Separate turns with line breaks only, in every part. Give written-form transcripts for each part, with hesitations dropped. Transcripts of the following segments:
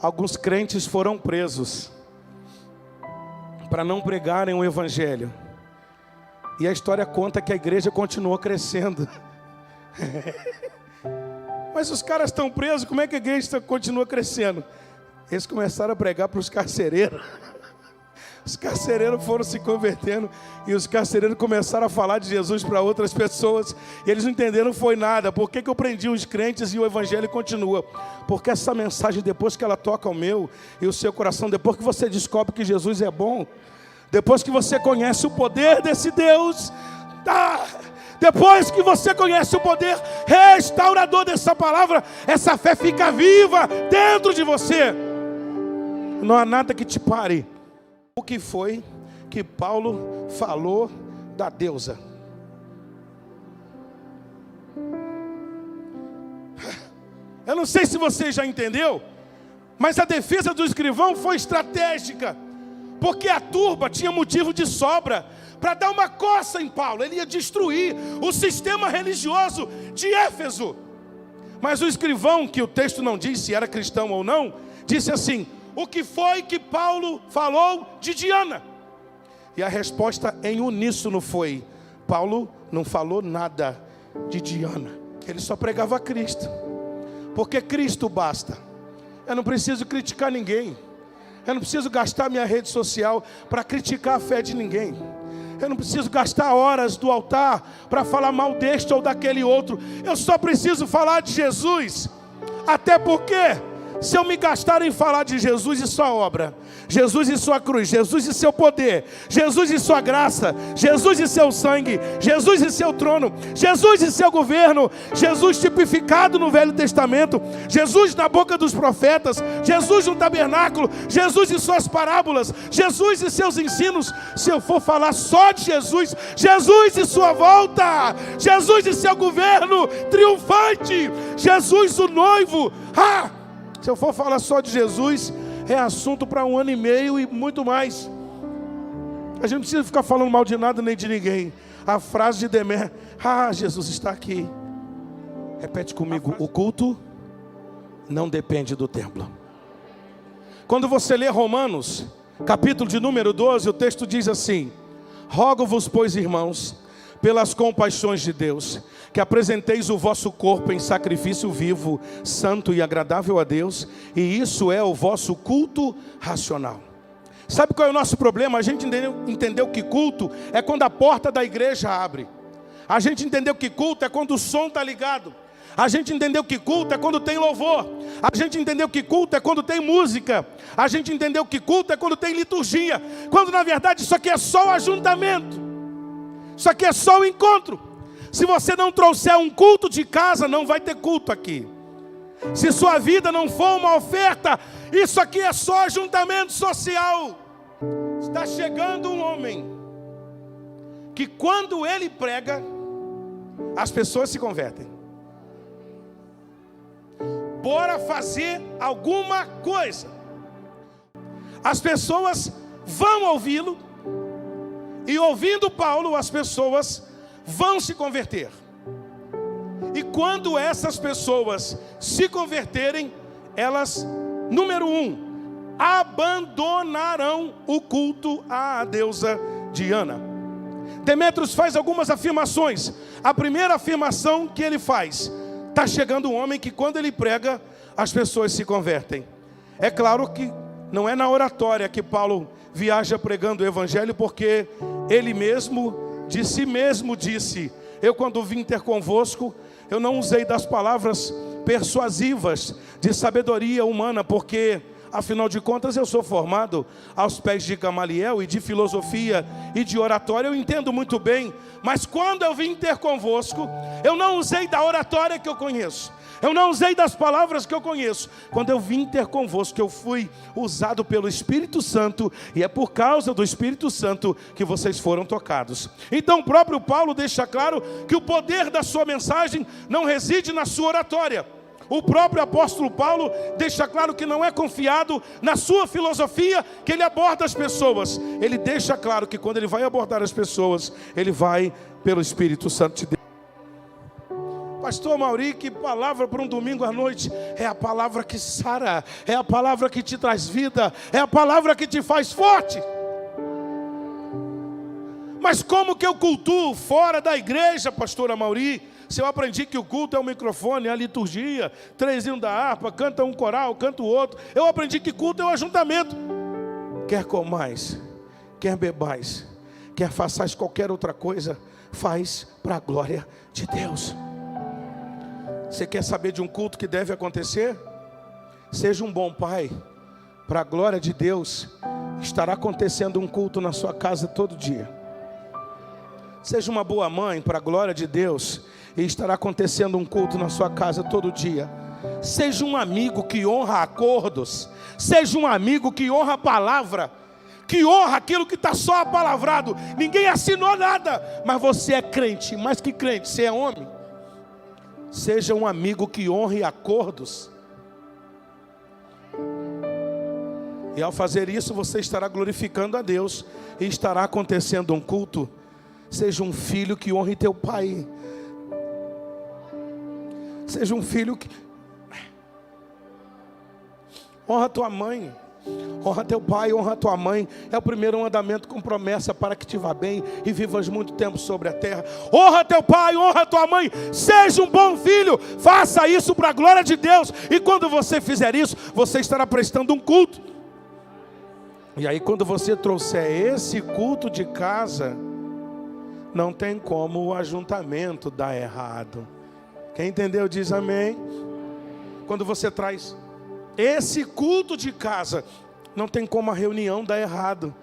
alguns crentes foram presos para não pregarem o evangelho. E a história conta que a igreja continuou crescendo. Mas os caras estão presos, como é que a igreja continua crescendo? Eles começaram a pregar para os carcereiros. Os carcereiros foram se convertendo e os carcereiros começaram a falar de Jesus para outras pessoas. E eles não entenderam foi nada. Por que eu prendi os crentes e o evangelho continua? Porque essa mensagem, depois que ela toca o meu e o seu coração, depois que você descobre que Jesus é bom, depois que você conhece o poder desse Deus, depois que você conhece o poder restaurador dessa palavra, essa fé fica viva dentro de você. Não há nada que te pare. O que foi que Paulo falou da deusa? Eu não sei se você já entendeu, mas a defesa do escrivão foi estratégica, porque a turba tinha motivo de sobra para dar uma coça em Paulo. Ele ia destruir o sistema religioso de Éfeso. Mas o escrivão, que o texto não diz se era cristão ou não, disse assim: o que foi que Paulo falou de Diana? E a resposta em uníssono foi: Paulo não falou nada de Diana. Ele só pregava Cristo, porque Cristo basta. Eu não preciso criticar ninguém. Eu não preciso gastar minha rede social para criticar a fé de ninguém. Eu não preciso gastar horas do altar para falar mal deste ou daquele outro. Eu só preciso falar de Jesus. Até porque, se eu me gastar em falar de Jesus e sua obra, Jesus e sua cruz, Jesus e seu poder, Jesus e sua graça, Jesus e seu sangue, Jesus e seu trono, Jesus e seu governo, Jesus tipificado no Velho Testamento, Jesus na boca dos profetas, Jesus no tabernáculo, Jesus e suas parábolas, Jesus e seus ensinos, se eu for falar só de Jesus, Jesus e sua volta, Jesus e seu governo triunfante, Jesus o noivo, se eu for falar só de Jesus, é assunto para 1 ano e meio e muito mais. A gente não precisa ficar falando mal de nada nem de ninguém. A frase de Demer: Jesus está aqui. Repete comigo: o culto não depende do templo. Quando você lê Romanos, capítulo de número 12, o texto diz assim: rogo-vos, pois, irmãos, pelas compaixões de Deus, que apresenteis o vosso corpo em sacrifício vivo, santo e agradável a Deus, e isso é o vosso culto racional. Sabe qual é o nosso problema? A gente entendeu que culto é quando a porta da igreja abre. A gente entendeu que culto é quando o som está ligado. A gente entendeu que culto é quando tem louvor. A gente entendeu que culto é quando tem música. A gente entendeu que culto é quando tem liturgia. Quando na verdade isso aqui é só o ajuntamento. Isso aqui é só o encontro. Se você não trouxer um culto de casa, não vai ter culto aqui. Se sua vida não for uma oferta, isso aqui é só ajuntamento social. Está chegando um homem que quando ele prega, as pessoas se convertem. Bora fazer alguma coisa. As pessoas vão ouvi-lo. E ouvindo Paulo, as pessoas vão se converter. E quando essas pessoas se converterem, elas, número 1, abandonarão o culto à deusa Diana. Demétrios faz algumas afirmações. A primeira afirmação que ele faz: está chegando um homem que quando ele prega, as pessoas se convertem. É claro que não é na oratória que Paulo viaja pregando o evangelho, porque ele mesmo, de si mesmo disse: eu quando vim ter convosco, eu não usei das palavras persuasivas de sabedoria humana, porque afinal de contas eu sou formado aos pés de Gamaliel e de filosofia e de oratória, eu entendo muito bem. Mas quando eu vim ter convosco, eu não usei da oratória que eu conheço, eu não usei das palavras que eu conheço. Quando eu vim ter convosco, eu fui usado pelo Espírito Santo, e é por causa do Espírito Santo que vocês foram tocados. Então o próprio Paulo deixa claro que o poder da sua mensagem não reside na sua oratória. O próprio apóstolo Paulo deixa claro que não é confiado na sua filosofia que ele aborda as pessoas. Ele deixa claro que quando ele vai abordar as pessoas, ele vai pelo Espírito Santo de Deus. Pastor Mauri, que palavra para um domingo à noite. É a palavra que sara, é a palavra que te traz vida, é a palavra que te faz forte. Mas como que eu cultuo fora da igreja, pastora Mauri? Se eu aprendi que o culto é o microfone, é a liturgia, 3 hinos da harpa, canta um coral, canta o outro. Eu aprendi que culto é o ajuntamento. Quer comais, quer bebais, quer façais qualquer outra coisa, faz para a glória de Deus. Você quer saber de um culto que deve acontecer? Seja um bom pai, para a glória de Deus. Estará acontecendo um culto na sua casa todo dia. Seja uma boa mãe, para a glória de Deus, e estará acontecendo um culto na sua casa todo dia. Seja um amigo que honra acordos. Seja um amigo que honra a palavra, que honra aquilo que está só apalavrado. Ninguém assinou nada, mas você é crente. Mais que crente, você é homem. Seja um amigo que honre acordos. E ao fazer isso, você estará glorificando a Deus, e estará acontecendo um culto. Seja um filho que honre teu pai. Seja um filho que honra tua mãe. Honra teu pai, honra tua mãe. É o primeiro mandamento com promessa para que te vá bem e vivas muito tempo sobre a terra. Honra teu pai, honra tua mãe. Seja um bom filho. Faça isso para a glória de Deus. E quando você fizer isso, você estará prestando um culto. E aí quando você trouxer esse culto de casa, não tem como o ajuntamento dar errado. Quem entendeu diz amém. Quando você traz esse culto de casa, não tem como a reunião dar errado,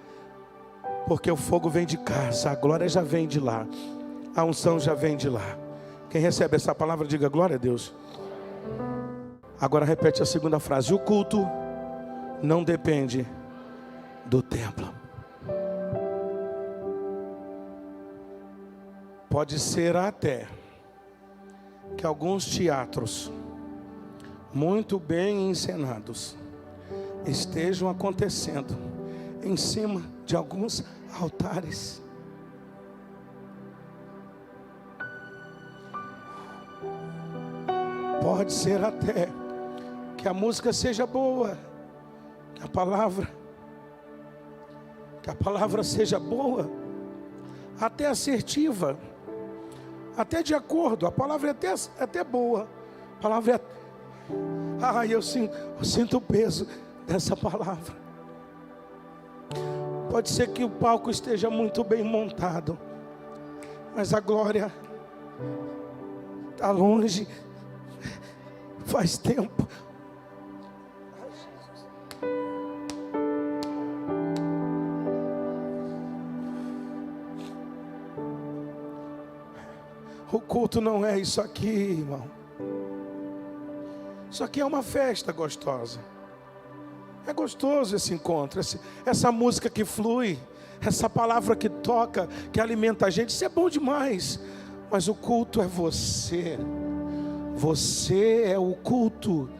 porque o fogo vem de casa, a glória já vem de lá, a unção já vem de lá. Quem recebe essa palavra, diga glória a Deus. Agora repete a segunda frase: o culto não depende do templo. Pode ser até que alguns teatros muito bem encenados estejam acontecendo em cima de alguns altares. Pode ser até que a música seja boa, que a palavra seja boa, até assertiva, até de acordo, a palavra é até boa, a palavra é... eu sinto o peso dessa palavra. Pode ser que o palco esteja muito bem montado, mas a glória está longe, faz tempo. O culto não é isso aqui, irmão. Isso aqui é uma festa gostosa. É gostoso esse encontro, essa música que flui, essa palavra que toca, que alimenta a gente. Isso é bom demais. Mas o culto é você. Você é o culto.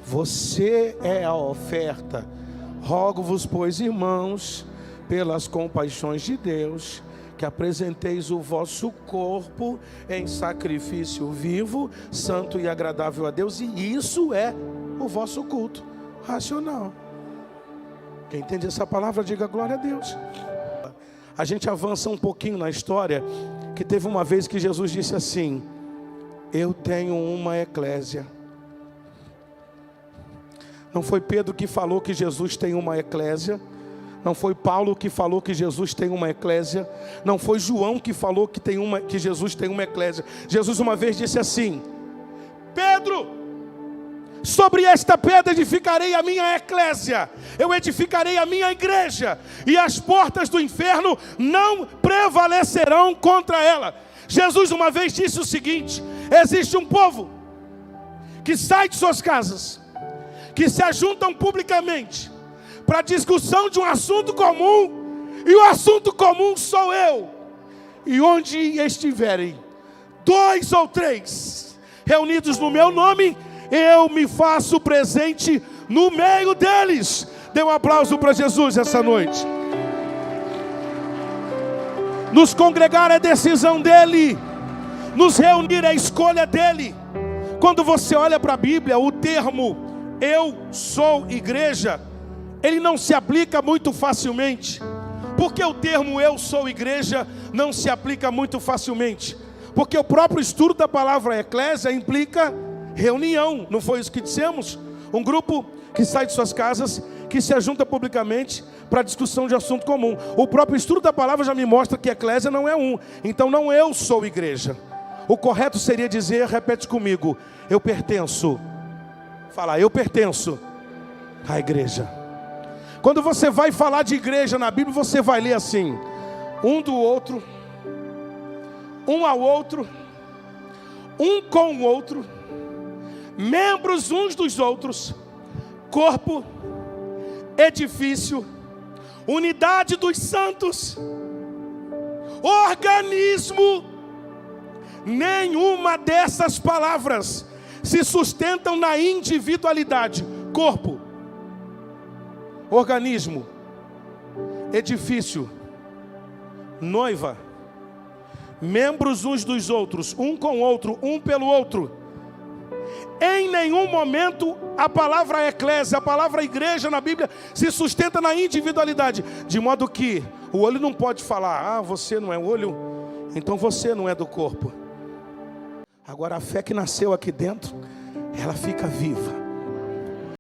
Você é a oferta. Rogo-vos, pois, irmãos, pelas compaixões de Deus, que apresenteis o vosso corpo em sacrifício vivo, santo e agradável a Deus, e isso é o vosso culto racional. Quem entende essa palavra, diga glória a Deus. A gente avança um pouquinho na história, que teve uma vez que Jesus disse assim: eu tenho uma eclésia. Não foi Pedro que falou que Jesus tem uma eclésia. Não foi Paulo que falou que Jesus tem uma eclésia. Não foi João que falou que Jesus tem uma eclésia. Jesus uma vez disse assim: Pedro, sobre esta pedra edificarei a minha eclésia, eu edificarei a minha igreja, e as portas do inferno não prevalecerão contra ela. Jesus uma vez disse o seguinte: existe um povo que sai de suas casas, que se ajuntam publicamente para discussão de um assunto comum, e o assunto comum sou eu. E onde estiverem 2 ou 3 reunidos no meu nome, eu me faço presente no meio deles. Dê um aplauso para Jesus essa noite. Nos congregar é decisão dele. Nos reunir é a escolha dele. Quando você olha para a Bíblia, o termo eu sou igreja, ele não se aplica muito facilmente. Por que o termo eu sou igreja não se aplica muito facilmente? Porque o próprio estudo da palavra eclésia implica reunião. Não foi isso que dissemos? Um grupo que sai de suas casas, que se ajunta publicamente para discussão de assunto comum. O próprio estudo da palavra já me mostra que eclésia não é um. Então não eu sou igreja. O correto seria dizer, repete comigo, eu pertenço. Fala, eu pertenço à igreja. Quando você vai falar de igreja na Bíblia, você vai ler assim: um do outro, um ao outro, um com o outro, membros uns dos outros, corpo, edifício, unidade dos santos, organismo. Nenhuma dessas palavras se sustentam na individualidade. Corpo, organismo, edifício, noiva, membros uns dos outros, um com o outro, um pelo outro. Em nenhum momento a palavra eclésia, a palavra igreja na Bíblia se sustenta na individualidade. De modo que o olho não pode falar, você não é olho, então você não é do corpo. Agora a fé que nasceu aqui dentro, ela fica viva.